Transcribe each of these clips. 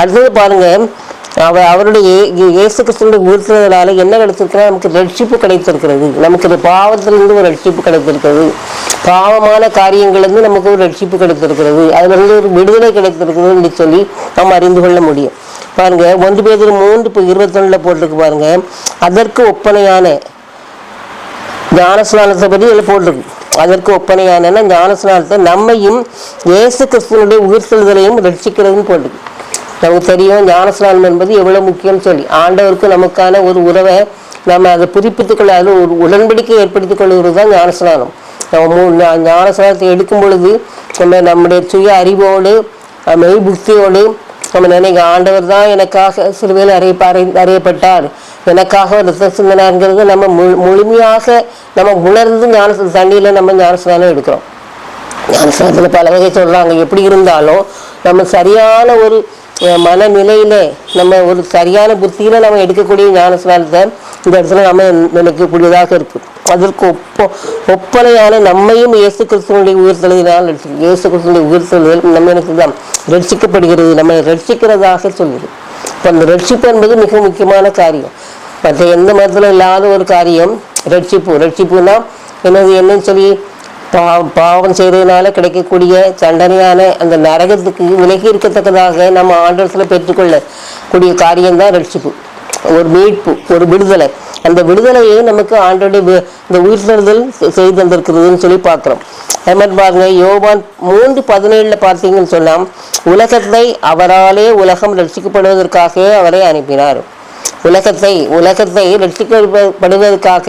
அடுத்தது பாருங்க, அவருடைய இயேசு கிறிஸ்துவினுடைய உயிர்த்தெழுதலால என்ன கிடைத்திருக்கிறா? நமக்கு ரட்சிப்பு கிடைத்திருக்கிறது. நமக்கு பாவத்திலிருந்து ஒரு ரட்சிப்பு கிடைத்திருக்கிறது. பாவமான காரியங்களிலிருந்து நமக்கு ஒரு ரட்சிப்பு கிடைத்திருக்கிறது. அதுல இருந்து ஒரு விடுதலை கிடைத்திருக்கிறது என்று சொல்லி நாம் அறிந்து கொள்ள முடியும். பாருங்க, 1 பேதுரு 3:21 போட்டிருக்கு பாருங்க. அதற்கு ஒப்பனையான ஞானஸ்நானத்தை பற்றி இதில் போட்டிருக்கு. அதற்கு ஒப்பனையான ஞானஸ்நானத்தை நம்மையும் இயேசு கிறிஸ்துவனுடைய உயிர்த்தெழுதலையும் ரட்சிக்கிறதுன்னு போட்டிருக்கு. நமக்கு தெரியும் ஞானஸ்நானம் என்பது எவ்வளவு முக்கியம்னு சொல்லி. ஆண்டவருக்கு நமக்கான ஒரு உறவை நம்ம அதை புதுப்பித்துக் கொள்ள, அதில் ஒரு உடன்படிக்கை ஏற்படுத்திக் கொள்வது தான் ஞானஸ்நானம். நம்ம ஞானஸ்நானத்தை எடுக்கும் பொழுது நம்முடைய சுய அறிவோடு மெய் புக்தியோடு நம்ம நினைக்க, ஆண்டவர் தான் எனக்காக சிலுவையில் அறையப்பட்டார், எனக்காக ரத்த சிந்தனாங்கிறது நம்ம முழுமையாக நம்ம உணர்ந்து தண்ணியில் நம்ம ஞானஸ்நானம் எடுக்கிறோம். ஞானஸ்நானத்தில் பல வகை சொல்கிறாங்க. எப்படி இருந்தாலும் நம்ம சரியான ஒரு மனநிலையில, நம்ம ஒரு சரியான புத்தியில நம்ம எடுக்கக்கூடிய ஞானஸ்நானத்தை இந்த இடத்துல நம்ம நினைக்கக்கூடியதாக இருக்கு. அதற்கு ஒப்பனையான நம்மையும் இயேசு கிறிஸ்துவனுடைய உயிர்த்தெழுதலினால் இயேசு கிறிஸ்துவனுடைய உயிர்த்தெழுதல் நம்ம எனக்கு தான் ரட்சிக்கப்படுகிறது, நம்ம ரட்சிக்கிறதாக சொல்லுது. இப்போ அந்த ரட்சிப்பு என்பது மிக முக்கியமான காரியம். மற்ற எந்த மதத்தில் இல்லாத ஒரு காரியம் ரட்சிப்பு. ரட்சிப்புன்னா என்னன்னு சொல்லி, பாவம் செய்வதனால கிடைக்கக்கூடிய தண்டனையான அந்த நரகத்துக்கு விலகி இருக்கத்தக்கதாக நம்ம ஆண்டவரத்தில் பெற்றுக்கொள்ளக்கூடிய காரியம்தான் ரட்சிப்பு. ஒரு மீட்பு, ஒரு விடுதலை. அந்த விடுதலையை நமக்கு ஆண்டோடைய இந்த உயிர்த்தெழுதல் செய்து தந்திருக்கிறதுன்னு சொல்லி பார்க்குறோம். அது மாதிரி பாருங்க, யோவான் 3:17 பார்த்தீங்கன்னு சொன்னால், உலகத்தை அவராலே உலகம் ரட்சிக்கப்படுவதற்காக அவரை அனுப்பினார். உலகத்தை ரட்சிக்கப்படுவதற்காக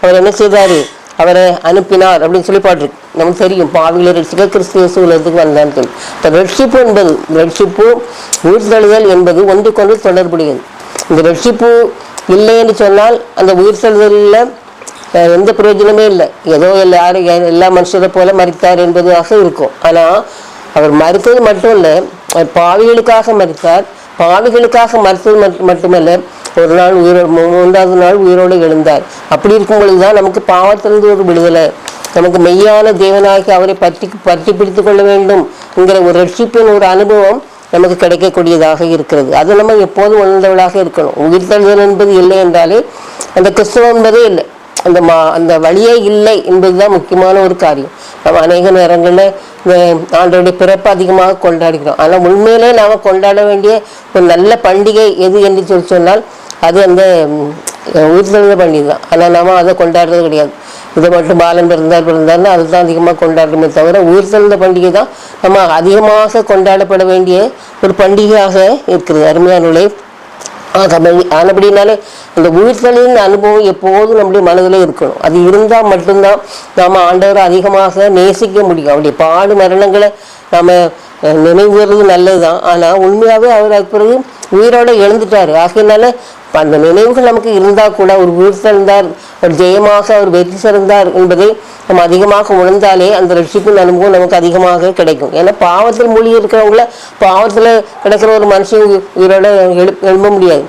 அவர் என்ன செய்தாரு? அவரை அனுப்பினார் அப்படின்னு சொல்லி பாட்டிருக்கு. நமக்கு தெரியும், பாவிகளை ரட்சிக்க கிறிஸ்து இயேசு உலகத்துக்கு வந்தான்னு சொல்லி. இப்போ ரட்சிப்பு உயிர்த்தெழுதல் என்பது ஒன்றுக்கொன்று தொடர்புடையது. இந்த ரட்சிப்பு இல்லை என்று சொன்னால் அந்த உயிர்த்தெழுதலில் எந்த பிரயோஜனமே இல்லை. ஏதோ எல்லா மனுஷரை போல மரித்தார் என்பதாக இருக்கும். ஆனால் அவர் மரித்தது மட்டும் இல்லை, அவர் பாவிகளுக்காக மரித்தார். பாவிகளுக்காக மரித்தது மட்டுமல்ல, ஒரு நாள் 3வது நாள் உயிரோடு எழுந்தார். அப்படி இருக்கும் பொழுதுதான் நமக்கு பாவத்திலிருந்து ஒரு விடுதலை, நமக்கு மெய்யான தேவனாகி அவரை பற்றி பிடித்துக் கொள்ள வேண்டும் என்கிற ஒரு ரட்சிப்பின் ஒரு அனுபவம் நமக்கு கிடைக்கக்கூடியதாக இருக்கிறது. அது நம்ம எப்போதும் உணர்ந்தவளாக இருக்கணும். உயிர்த்தெழுதல் என்பது இல்லை என்றாலே அந்த கிறிஸ்துவம் என்பதே இல்லை, அந்த வழியே இல்லை என்பதுதான் முக்கியமான ஒரு காரியம். நம்ம அநேக நேரங்களில் இந்த ஆண்டோடைய பிறப்பு அதிகமாக கொண்டாடுகிறோம். ஆனால் உண்மையிலே நாம் கொண்டாட வேண்டிய ஒரு நல்ல பண்டிகை எது என்று சொன்னால் அது அந்த உயிர்த்தெழுந்த பண்டிகை தான். ஆனால் நாம் அதை கொண்டாடுறது கிடையாது. இதை மட்டும் பாலன் பிறந்தார்னு அதுதான் அதிகமாக கொண்டாடுறோமே தவிர, உயிர்த்தெழுந்த பண்டிகை தான் நம்ம அதிகமாக கொண்டாடப்பட வேண்டிய ஒரு பண்டிகையாக இருக்கிறது. அருமையானவர்களே, ஆனபடினாலே அந்த உயிர்த்தெழுந்த அனுபவம் எப்போதும் நம்முடைய மனதில் இருக்கணும். அது இருந்தால் மட்டும்தான் நாம் ஆண்டவரை அதிகமாக நேசிக்க முடியும். அவருடைய பாடு மரணங்களை நாம் நினைவுறது நல்லது தான். ஆனால் உண்மையாகவே அவர் அதுக்கு பிறகு உயிரோடு எழுந்துட்டார். ஆகையினால அந்த நினைவுகள் நமக்கு இருந்தால் கூட ஒரு உயிர்த்தெழுந்தார், ஒரு ஜெயமாக அவர் வெற்றி சிறந்தார் என்பதை நம்ம அதிகமாக உணர்ந்தாலே அந்த ரட்சிப்பின் அனுபவம் நமக்கு அதிகமாக கிடைக்கும். ஏன்னா பாவத்தில் மூழ்கி இருக்கிறவங்கள, பாவத்தில் கிடக்கிற ஒரு மனுஷன் உயிரோட எழும்ப முடியாது.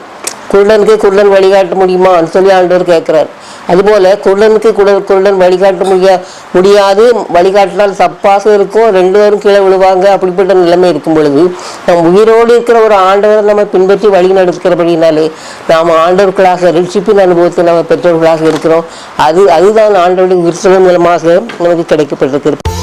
குருடனுக்கு வழிகாட்ட முடியுமான்னு சொல்லி ஆண்டவர் கேட்கிறார். அதுபோல குருடனுக்கு குருடன் வழிகாட்ட முடியாது, வழிகாட்டினால் தப்பாக இருக்கும், 2 பேரும் கீழே விழுவாங்க. அப்படிப்பட்ட நிலைமை இருக்கும் பொழுது நம் உயிரோடு இருக்கிற ஒரு ஆண்டவரை நம்ம பின்பற்றி வழி நடக்கிறபடினாலே நாம் ஆண்டவர்களாக ரட்சிப்பின் அனுபவத்தை நம்ம பெற்றவர்களாக இருக்கிறோம். அதுதான் ஆண்டவருடைய உயிர்த்தெழுதல் மூலமாக நமக்கு கிடைக்கப்பட்டிருக்கிறது.